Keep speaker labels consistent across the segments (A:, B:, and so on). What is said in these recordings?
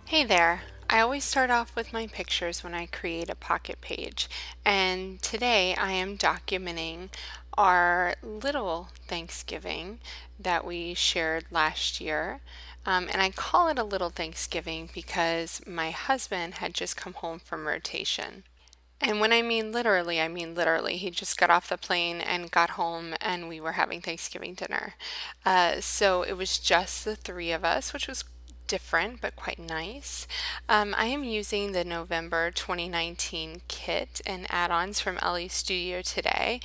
A: Hey there! I always start off with my pictures when I create a pocket page, and today I am documenting our little Thanksgiving that we shared last year. And I call it a little Thanksgiving because my husband had just come home from rotation. And when I mean literally, I mean literally. He just got off the plane and got home, and we were having Thanksgiving dinner. So it was just the three of us, which was different but quite nice. I am using the November 2019 kit and add-ons from Elle Studio today,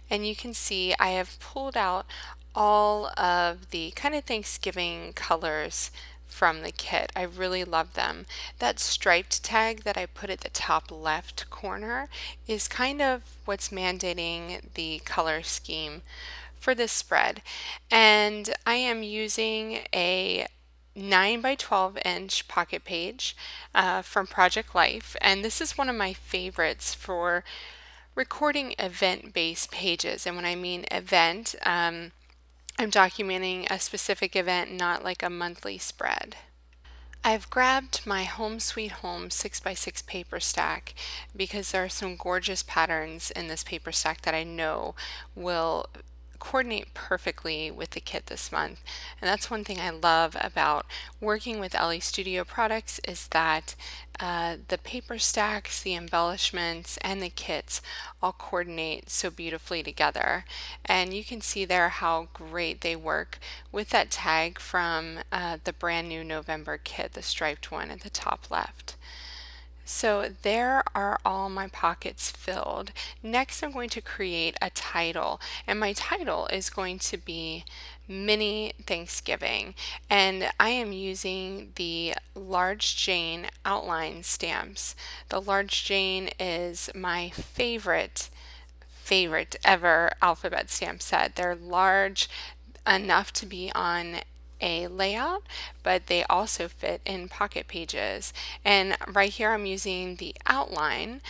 A: and you can see I have pulled out all of the kind of Thanksgiving colors from the kit. I really love them. That striped tag that I put at the top left corner is kind of what's mandating the color scheme for this spread. And I am using a 9 by 12 inch pocket page from Project Life, and this is one of my favorites for recording event-based pages. And when I mean event, I'm documenting a specific event, not like a monthly spread. I've grabbed my Home Sweet Home 6x6 paper stack because there are some gorgeous patterns in this paper stack that I know will coordinate perfectly with the kit this month. And that's one thing I love about working with Elle Studio products is that the paper stacks, the embellishments, and the kits all coordinate so beautifully together. And you can see there how great they work with that tag from the brand new November kit, the striped one at the top left. So there are all my pockets filled. Next, I'm going to create a title, and my title is going to be Mini Thanksgiving, and I am using the Large Jane outline stamps. The Large Jane is my favorite ever alphabet stamp set. They're large enough to be on a layout, but they also fit in pocket pages. And right here I'm using the outline.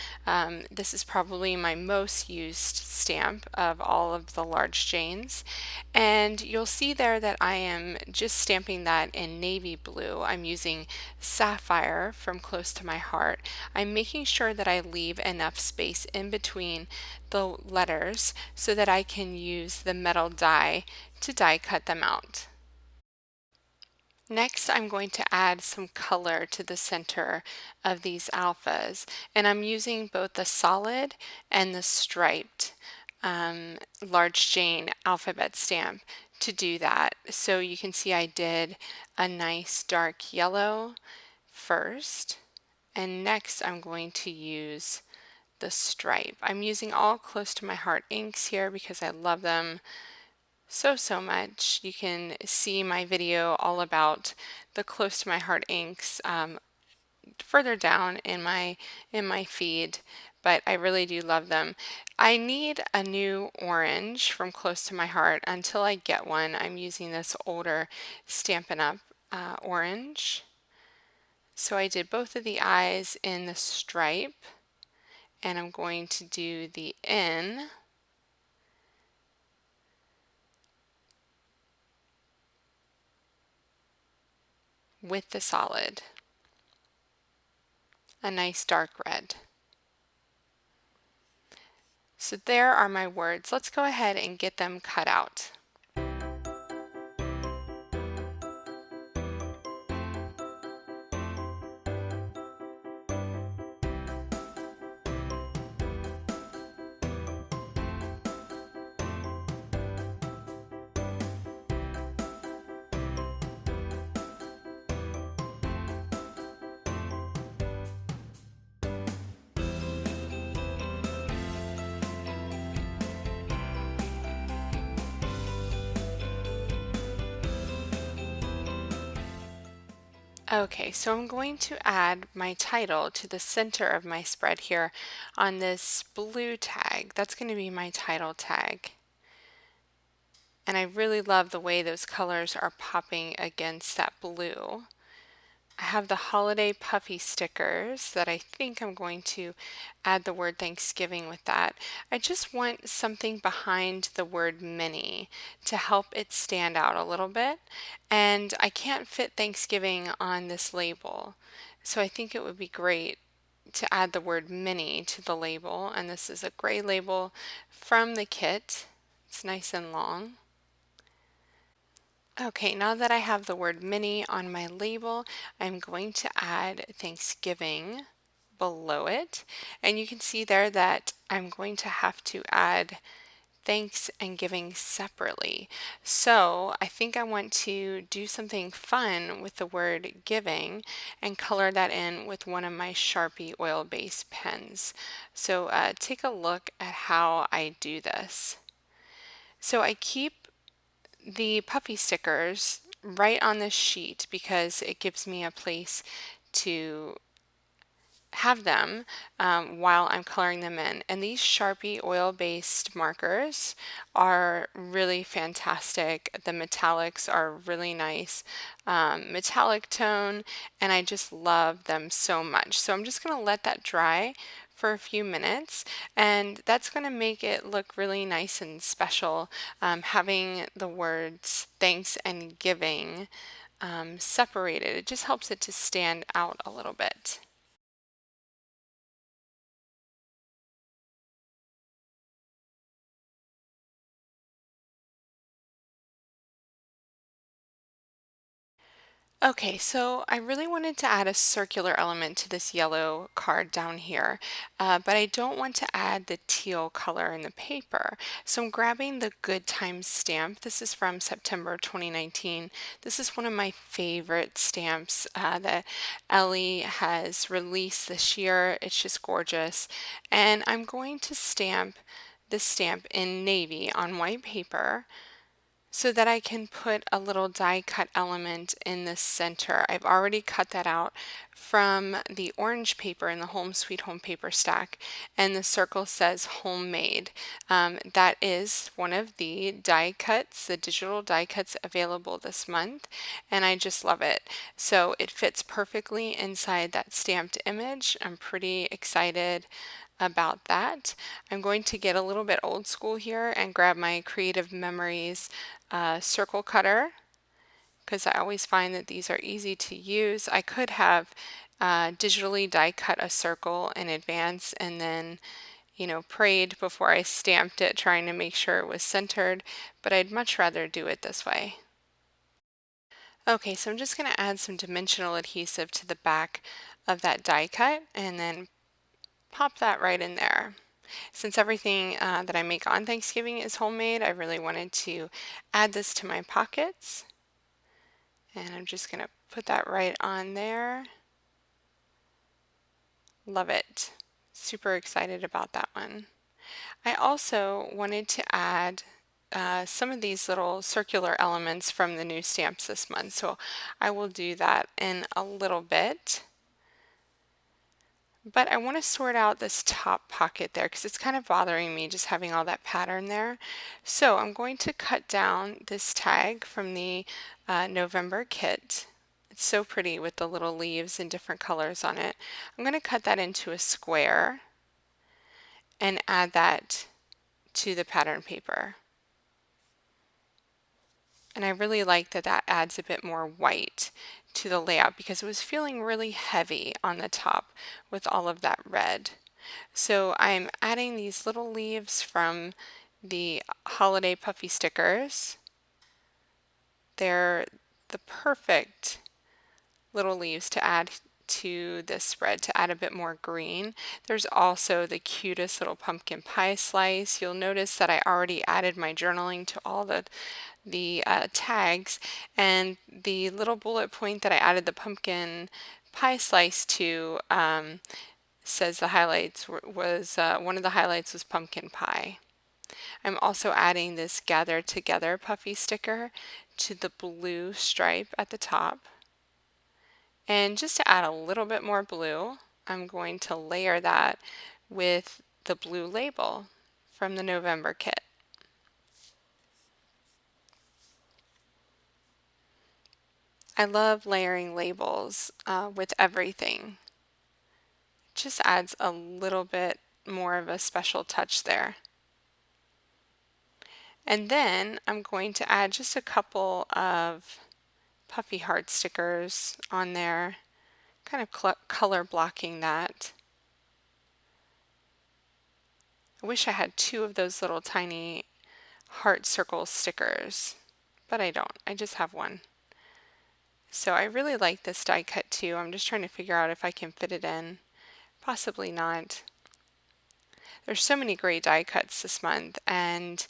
A: This is probably my most used stamp of all of the Large Janes. And you'll see there that I am just stamping that in navy blue. I'm using Sapphire from Close to My Heart. I'm making sure that I leave enough space in between the letters so that I can use the metal die to die cut them out. Next, I'm going to add some color to the center of these alphas, and I'm using both the solid and the striped Large Jane alphabet stamp to do that. So you can see I did a nice dark yellow first, and next I'm going to use the stripe. I'm using all Close to My Heart inks here because I love them so much. You can see my video all about the Close to My Heart inks further down in my feed, but I really do love them. I need a new orange from Close to My Heart. Until I get one, I'm using this older Stampin' Up! Orange. So I did both of the eyes in the stripe, and I'm going to do the N with the solid, a nice dark red. So there are my words. Let's go ahead and get them cut out. Okay, so I'm going to add my title to the center of my spread here on this blue tag. That's going to be my title tag. And I really love the way those colors are popping against that blue. I have the holiday puffy stickers that I think I'm going to add the word Thanksgiving with that. I just want something behind the word mini to help it stand out a little bit. And I can't fit Thanksgiving on this label. So I think it would be great to add the word mini to the label. And this is a gray label from the kit. It's nice and long. Okay, now that I have the word mini on my label, I'm going to add Thanksgiving below it. And you can see there that I'm going to have to add thanks and giving separately. So I think I want to do something fun with the word giving and color that in with one of my Sharpie oil-based pens. So take a look at how I do this. So I keep the puffy stickers right on this sheet because it gives me a place to have them while I'm coloring them in. And these Sharpie oil-based markers are really fantastic. The metallics are really nice metallic tone, and I just love them so much. So I'm just going to let that dry for a few minutes, and that's going to make it look really nice and special, having the words thanks and giving separated. It just helps it to stand out a little bit. Okay, so I really wanted to add a circular element to this yellow card down here, but I don't want to add the teal color in the paper. So I'm grabbing the Good Times stamp. This is from September 2019. This is one of my favorite stamps that Elle has released this year. It's just gorgeous. And I'm going to stamp this stamp in navy on white paper so that I can put a little die cut element in the center. I've already cut that out from the orange paper in the Home Sweet Home paper stack, and the circle says homemade. That is one of the die cuts, the digital die cuts available this month, and I just love it. So it fits perfectly inside that stamped image. I'm pretty excited about that. I'm going to get a little bit old school here and grab my Creative Memories circle cutter because I always find that these are easy to use. I could have digitally die cut a circle in advance and then prayed before I stamped it trying to make sure it was centered, but I'd much rather do it this way. Okay, so I'm just going to add some dimensional adhesive to the back of that die cut and then pop that right in there. Since everything that I make on Thanksgiving is homemade, I really wanted to add this to my pockets. And I'm just going to put that right on there. Love it. Super excited about that one. I also wanted to add some of these little circular elements from the new stamps this month. So I will do that in a little bit. But I want to sort out this top pocket there because it's kind of bothering me just having all that pattern there. So I'm going to cut down this tag from the November kit. It's so pretty with the little leaves and different colors on it. I'm going to cut that into a square and add that to the pattern paper. And I really like that that adds a bit more white to the layout because it was feeling really heavy on the top with all of that red. So I'm adding these little leaves from the holiday puffy stickers. They're the perfect little leaves to add to this spread to add a bit more green. There's also the cutest little pumpkin pie slice. You'll notice that I already added my journaling to all the tags, and the little bullet point that I added the pumpkin pie slice to says the highlights was one of the highlights was pumpkin pie. I'm also adding this Gather Together puffy sticker to the blue stripe at the top. And just to add a little bit more blue, I'm going to layer that with the blue label from the November kit. I love layering labels with everything. Just adds a little bit more of a special touch there. And then I'm going to add just a couple of puffy heart stickers on there, kind of color blocking that. I wish I had two of those little tiny heart circle stickers, but I don't. I just have one. So I really like this die cut too. I'm just trying to figure out if I can fit it in. Possibly not. There's so many great die cuts this month, and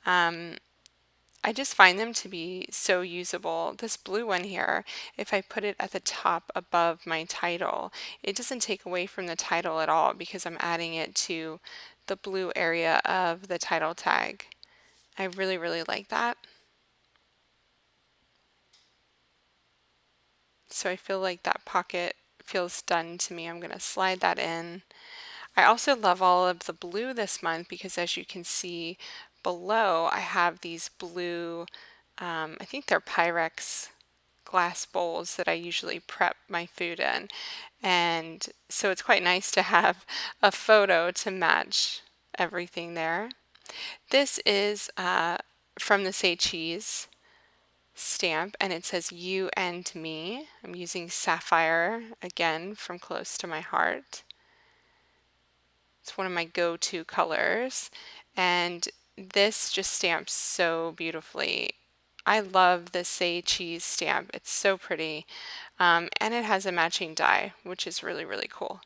A: I just find them to be so usable. This blue one here, if I put it at the top above my title, it doesn't take away from the title at all because I'm adding it to the blue area of the title tag. I really, really like that. So I feel like that pocket feels done to me. I'm going to slide that in. I also love all of the blue this month because as you can see below, I have these blue, I think they're Pyrex glass bowls that I usually prep my food in. And so it's quite nice to have a photo to match everything there. This is from the Say Cheese stamp, and it says you and me. I'm using sapphire again from close to my heart. It's one of my go-to colors, and this just stamps so beautifully. I love the Say Cheese stamp. It's so pretty, and it has a matching die, which is really, really cool.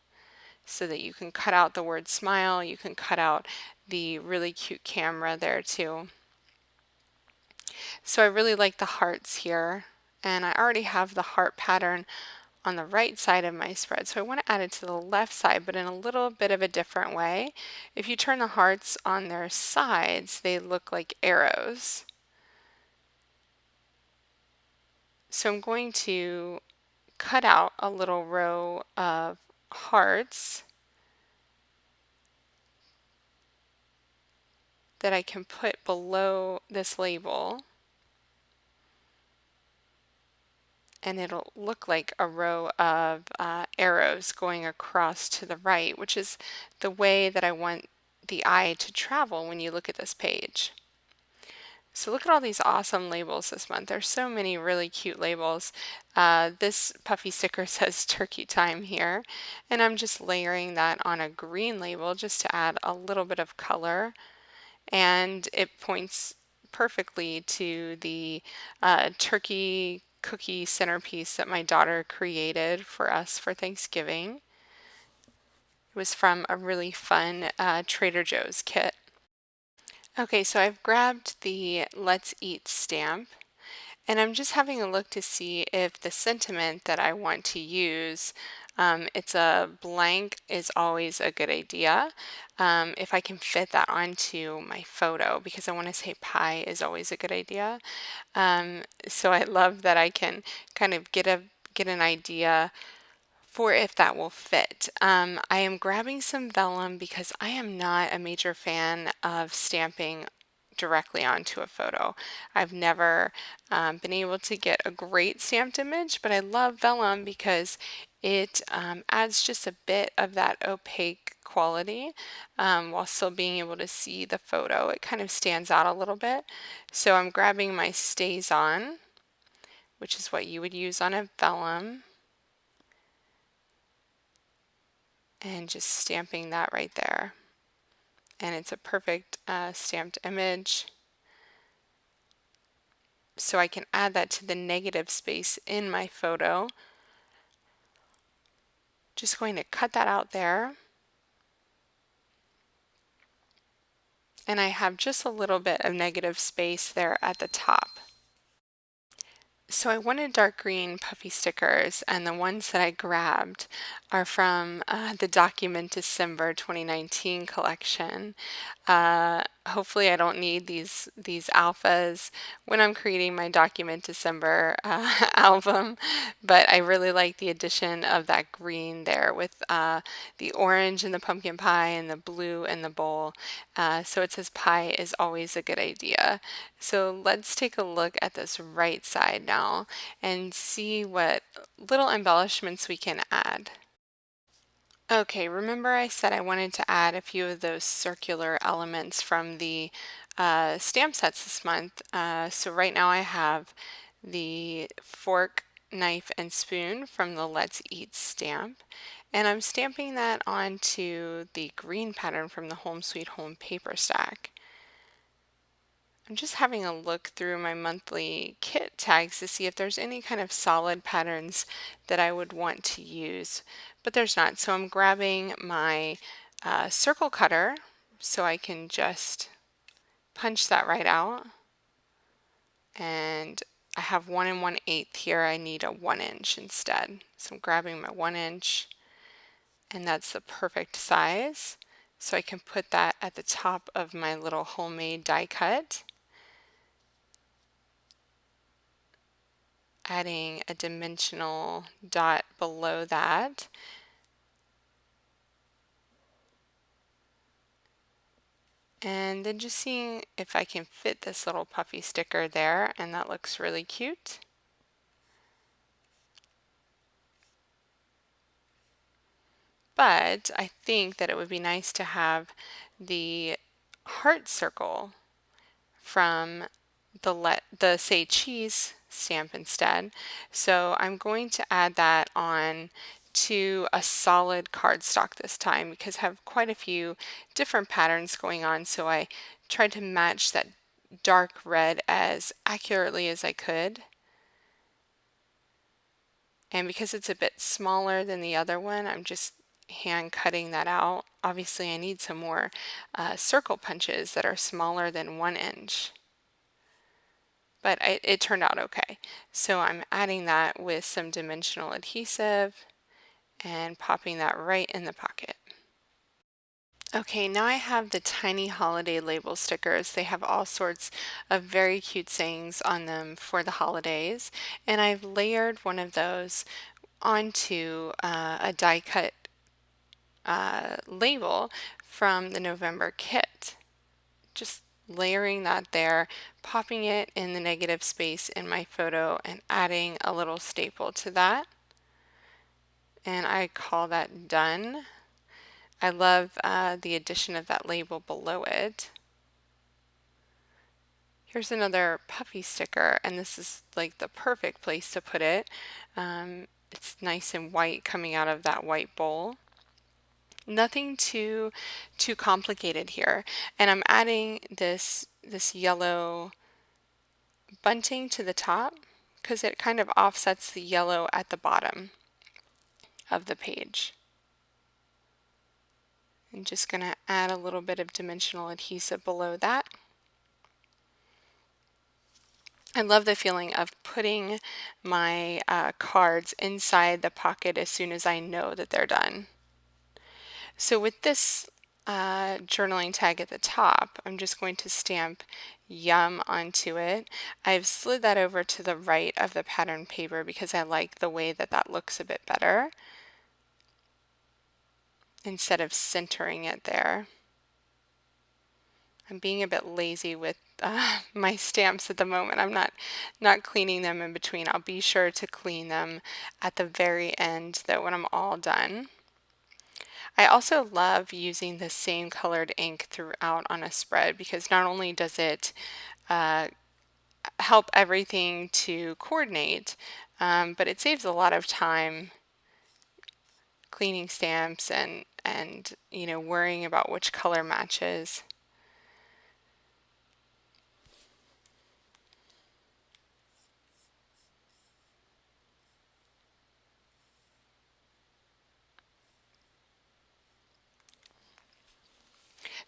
A: So that you can cut out the word smile, you can cut out the really cute camera there too. So I really like the hearts here, and I already have the heart pattern on the right side of my spread. So I want to add it to the left side, but in a little bit of a different way. If you turn the hearts on their sides, they look like arrows. So I'm going to cut out a little row of hearts that I can put below this label. And it'll look like a row of arrows going across to the right, which is the way that I want the eye to travel when you look at this page. So look at all these awesome labels this month. There's so many really cute labels. This puffy sticker says turkey time here, and I'm just layering that on a green label just to add a little bit of color, and it points perfectly to the turkey cookie centerpiece that my daughter created for us for Thanksgiving. It was from a really fun Trader Joe's kit. Okay, so I've grabbed the Let's Eat stamp, and I'm just having a look to see if the sentiment that I want to use, it's a blank is always a good idea. If I can fit that onto my photo, because I want to say pie is always a good idea. So I love that I can kind of get an idea for if that will fit. I am grabbing some vellum because I am not a major fan of stamping directly onto a photo. I've never been able to get a great stamped image, but I love vellum because it adds just a bit of that opaque quality while still being able to see the photo. It kind of stands out a little bit. So I'm grabbing my Stays On, which is what you would use on a vellum, and just stamping that right there. And it's a perfect stamped image. So I can add that to the negative space in my photo. Just going to cut that out there. And I have just a little bit of negative space there at the top. So I wanted dark green puffy stickers, and the ones that I grabbed are from the Document December 2019 collection. Hopefully I don't need these alphas when I'm creating my Document December album, but I really like the addition of that green there with the orange in the pumpkin pie and the blue in the bowl. So it says pie is always a good idea. So let's take a look at this right side now. now and see what little embellishments we can add. Okay, remember I said I wanted to add a few of those circular elements from the stamp sets this month. So right now I have the fork, knife, and spoon from the Let's Eat stamp. And I'm stamping that onto the green pattern from the Home Sweet Home paper stack. I'm just having a look through my monthly kit tags to see if there's any kind of solid patterns that I would want to use, but there's not. So I'm grabbing my circle cutter so I can just punch that right out. And I have 1 1/8 here. I need a 1" instead. So I'm grabbing my 1", and that's the perfect size. So I can put that at the top of my little homemade die cut. Adding a dimensional dot below that. And then just seeing if I can fit this little puffy sticker there, and that looks really cute. But I think that it would be nice to have the heart circle from the Say Cheese stamp instead. So I'm going to add that on to a solid cardstock this time because I have quite a few different patterns going on. So I tried to match that dark red as accurately as I could. And because it's a bit smaller than the other one, I'm just hand cutting that out. Obviously I need some more circle punches that are smaller than 1". But it turned out okay. So I'm adding that with some dimensional adhesive and popping that right in the pocket. Okay, now I have the tiny holiday label stickers. They have all sorts of very cute sayings on them for the holidays, and I've layered one of those onto a die cut label from the November kit. Just layering that there, popping it in the negative space in my photo and adding a little staple to that. And I call that done. I love the addition of that label below it. Here's another puffy sticker, and this is like the perfect place to put it. It's nice and white coming out of that white bowl. Nothing too complicated here, and I'm adding this yellow bunting to the top because it kind of offsets the yellow at the bottom of the page. I'm just going to add a little bit of dimensional adhesive below that. I love the feeling of putting my cards inside the pocket as soon as I know that they're done. So with this journaling tag at the top, I'm just going to stamp Yum onto it. I've slid that over to the right of the pattern paper because I like the way that that looks a bit better instead of centering it there. I'm being a bit lazy with my stamps at the moment. I'm not cleaning them in between. I'll be sure to clean them at the very end though when I'm all done. I also love using the same colored ink throughout on a spread because not only does it help everything to coordinate, but it saves a lot of time cleaning stamps and you know, worrying about which color matches.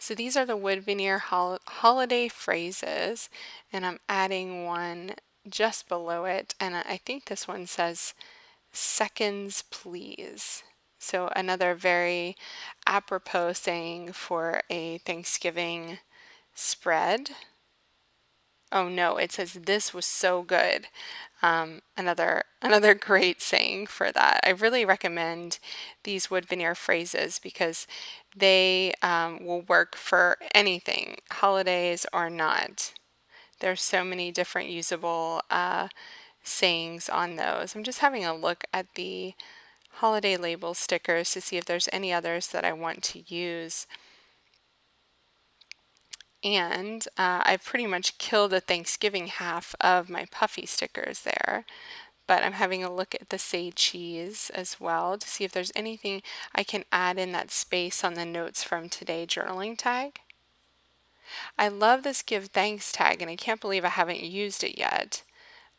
A: So these are the wood veneer holiday phrases, and I'm adding one just below it, and I think this one says seconds please. So another very apropos saying for a Thanksgiving spread. Oh no, it says this was so good. Another great saying for that. I really recommend these wood veneer phrases because they will work for anything, holidays or not. There's so many different usable sayings on those. I'm just having a look at the holiday label stickers to see if there's any others that I want to use. And I've pretty much killed the Thanksgiving half of my puffy stickers there. But I'm having a look at the say cheese as well to see if there's anything I can add in that space on the notes from today journaling tag. I love this give thanks tag and I can't believe I haven't used it yet.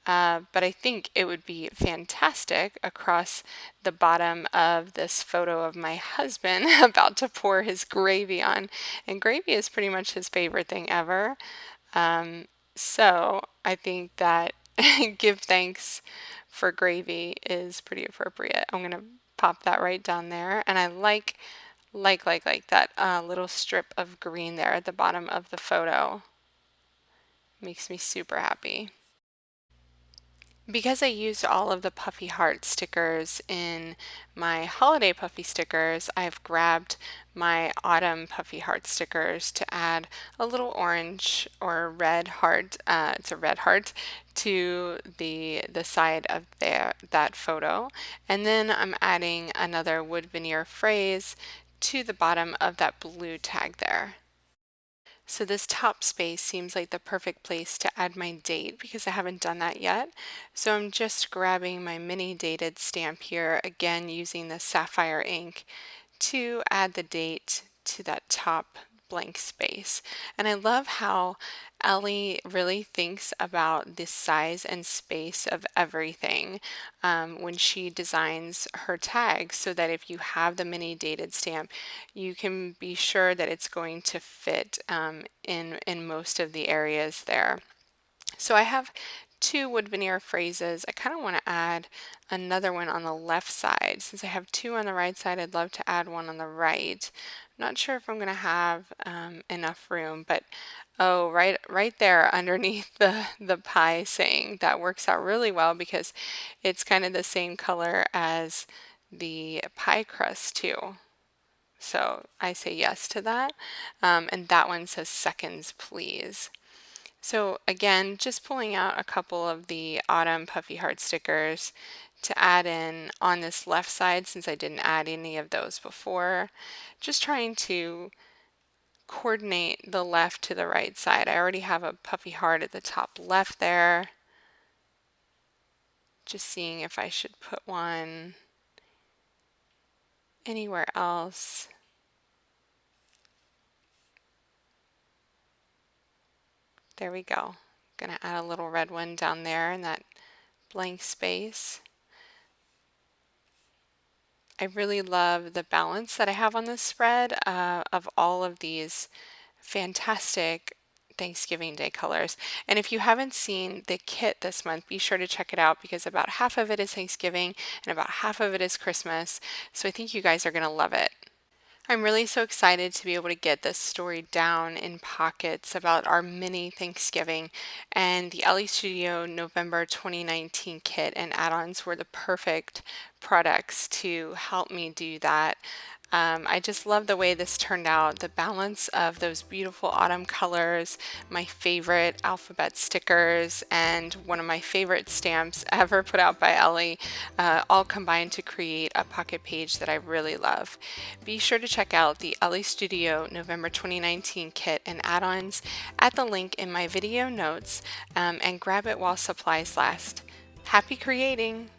A: But I think it would be fantastic across the bottom of this photo of my husband about to pour his gravy on. And gravy is pretty much his favorite thing ever. So I think that give thanks for gravy is pretty appropriate. I'm going to pop that right down there. And I like that little strip of green there at the bottom of the photo. Makes me super happy. Because I used all of the puffy heart stickers in my holiday puffy stickers, I've grabbed my autumn puffy heart stickers to add a little orange or red heart, it's a red heart, to the side of that photo. And then I'm adding another wood veneer phrase to the bottom of that blue tag there. So this top space seems like the perfect place to add my date because I haven't done that yet. So I'm just grabbing my mini dated stamp here, again using the sapphire ink to add the date to that top blank space. And I love how Ellie really thinks about the size and space of everything when she designs her tags so that if you have the mini dated stamp, you can be sure that it's going to fit in most of the areas there. So I have two wood veneer phrases. I kind of want to add another one on the left side. Since I have two on the right side, I'd love to add one on the right. I'm not sure if I'm going to have enough room, but oh, right there underneath the pie saying, that works out really well because it's kind of the same color as the pie crust too. So I say yes to that. And that one says seconds, please. So again, just pulling out a couple of the autumn puffy heart stickers to add in on this left side since I didn't add any of those before. Just trying to coordinate the left to the right side. I already have a puffy heart at the top left there. Just seeing if I should put one anywhere else. There we go. Gonna add a little red one down there in that blank space. I really love the balance that I have on this spread of all of these fantastic Thanksgiving Day colors. And if you haven't seen the kit this month, be sure to check it out because about half of it is Thanksgiving and about half of it is Christmas. So I think you guys are going to love it. I'm really so excited to be able to get this story down in pockets about our mini Thanksgiving, and the Elle Studio November 2019 kit and add-ons were the perfect products to help me do that. I just love the way this turned out, the balance of those beautiful autumn colors, my favorite alphabet stickers, and one of my favorite stamps ever put out by Elle, all combined to create a pocket page that I really love. Be sure to check out the Elle Studio November 2019 kit and add-ons at the link in my video notes and grab it while supplies last. Happy creating!